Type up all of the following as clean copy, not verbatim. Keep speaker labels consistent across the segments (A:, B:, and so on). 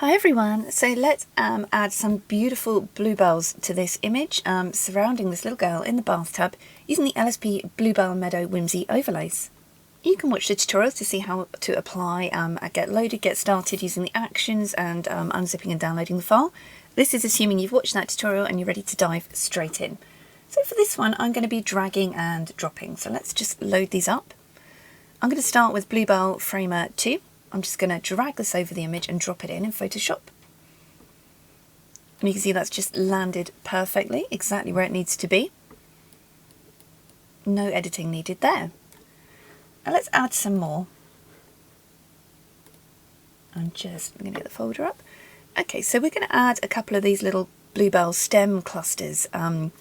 A: Hi everyone, so let's add some beautiful bluebells to this image surrounding this little girl in the bathtub using the LSP Bluebell Meadow Whimsy Overlays. You can watch the tutorials to see how to apply get loaded, get started using the actions and unzipping and downloading the file. This is assuming you've watched that tutorial and you're ready to dive straight in. So for this one I'm going to be dragging and dropping, so let's just load these up. I'm going to start with Bluebell Framer 2. I'm just going to drag this over the image and drop it in Photoshop. And you can see that's just landed perfectly, exactly where it needs to be. No editing needed there. Now let's add some more. I'm going to get the folder up. Okay, so we're going to add a couple of these little bluebell stem clusters kind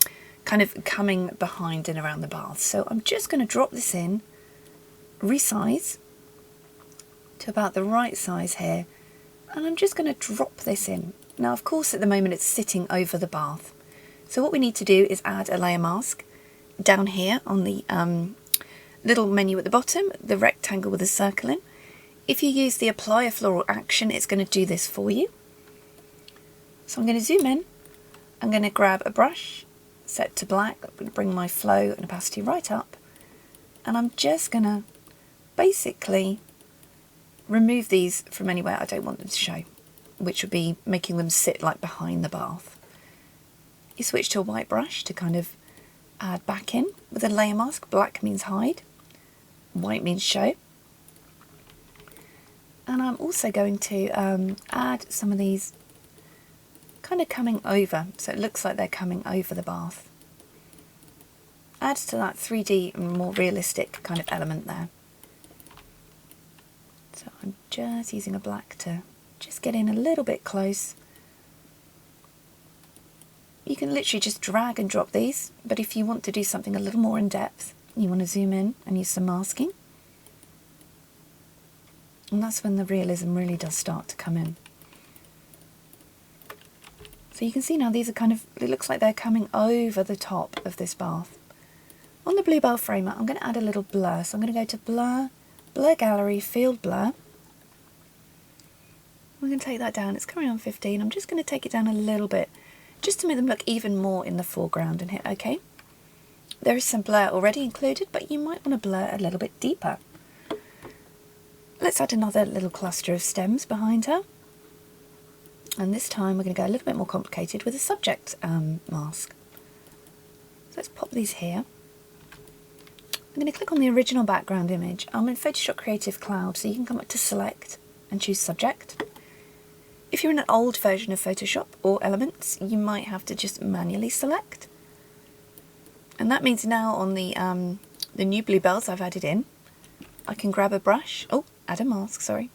A: of coming behind and around the bath. So I'm just going to drop this in, resize to about the right size here, and I'm just going to drop this in. Now of course at the moment it's sitting over the bath, so what we need to do is add a layer mask down here on the little menu at the bottom, the rectangle with a circle in. If you use the apply a floral action, it's going to do this for you. So I'm going to zoom in, I'm going to grab a brush, set to black, I'm going to bring my flow and opacity right up, and I'm just going to basically remove these from anywhere I don't want them to show, which would be making them sit like behind the bath. You switch to a white brush to kind of add back in with a layer mask. Black means hide, white means show. And I'm also going to add some of these kind of coming over, so it looks like they're coming over the bath. Adds to that 3D and more realistic kind of element there. So I'm just using a black to just get in a little bit close. You can literally just drag and drop these, but if you want to do something a little more in depth, you want to zoom in and use some masking. And that's when the realism really does start to come in. So you can see now these are kind of, it looks like they're coming over the top of this bath. On the Bluebell Framer, I'm going to add a little blur. So I'm going to go to Blur, Blur Gallery, Field Blur. We're going to take that down. It's currently on 15. I'm just going to take it down a little bit, just to make them look even more in the foreground, and hit OK. There is some blur already included, but you might want to blur a little bit deeper. Let's add another little cluster of stems behind her. And this time we're going to go a little bit more complicated with a subject mask. So let's pop these here. I'm going to click on the original background image. I'm in Photoshop Creative Cloud, so you can come up to Select and choose Subject. If you're in an old version of Photoshop or Elements, you might have to just manually select. And that means now on the new bluebells I've added in, I can grab a brush, add a mask, sorry.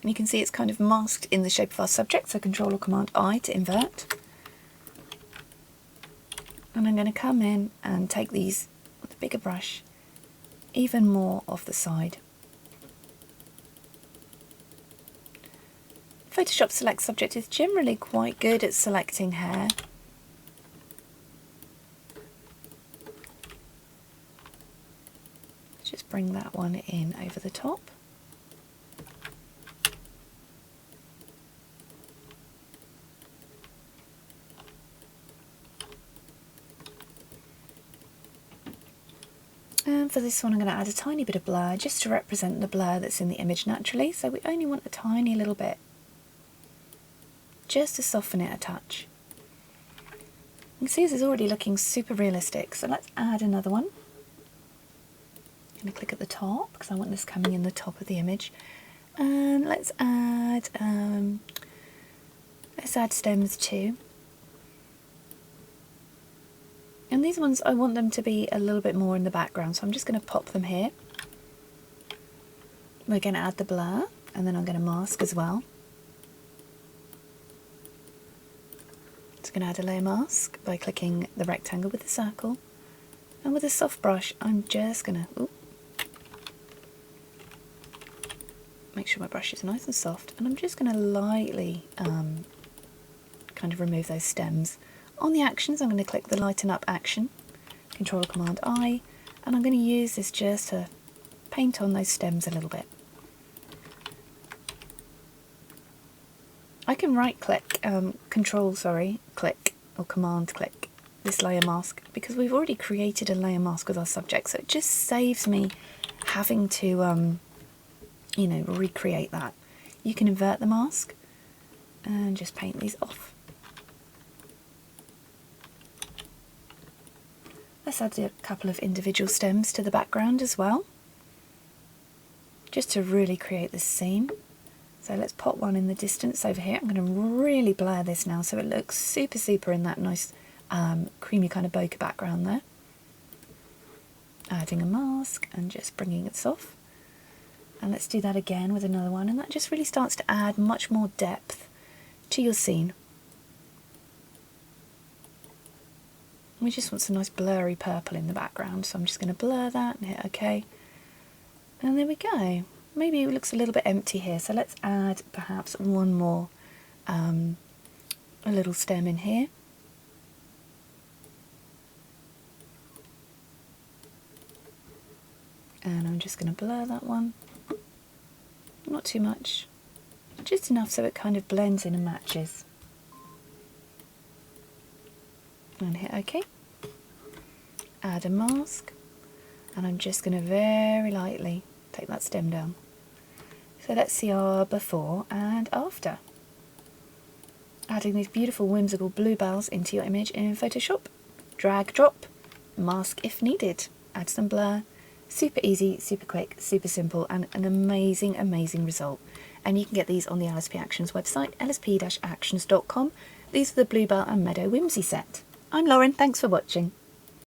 A: And you can see it's kind of masked in the shape of our subject, so Control or Command I to invert. And I'm going to come in and take these with a bigger brush, even more off the side. Photoshop Select Subject is generally quite good at selecting hair. Just bring that one in over the top. And for this one I'm going to add a tiny bit of blur just to represent the blur that's in the image naturally, so we only want a tiny little bit, just to soften it a touch. You can see this is already looking super realistic, so let's add another one. I'm going to click at the top because I want this coming in the top of the image, and let's add stems too. And these ones, I want them to be a little bit more in the background, so I'm just going to pop them here. We're going to add the blur, and then I'm going to mask as well. Just going to add a layer mask by clicking the rectangle with the circle. And with a soft brush, I'm just going to make sure my brush is nice and soft, and I'm just going to lightly kind of remove those stems. On the actions, I'm going to click the Lighten Up action, Control or Command I, and I'm going to use this just to paint on those stems a little bit. can right click, click or command click this layer mask, because we've already created a layer mask with our subject, so it just saves me having to you know, recreate that. You can invert the mask and just paint these off. Let's add a couple of individual stems to the background as well, just to really create this scene. So let's pop one in the distance over here. I'm going to really blur this now so it looks super in that nice creamy kind of bokeh background there. Adding a mask and just bringing it off. And let's do that again with another one, and that just really starts to add much more depth to your scene. We just want some nice blurry purple in the background, so I'm just going to blur that and hit OK. And there we go. Maybe it looks a little bit empty here, so let's add perhaps one more a little stem in here. And I'm just going to blur that one. Not too much, just enough so it kind of blends in and matches. And hit OK. Add a mask, and I'm just going to very lightly take that stem down. So let's see our before and after. Adding these beautiful whimsical bluebells into your image in Photoshop. Drag, drop, mask if needed. Add some blur. Super easy, super quick, super simple, and an amazing result. And you can get these on the LSP Actions website, lsp-actions.com. These are the Bluebell and Meadow Whimsy set. I'm Lauren, thanks for watching.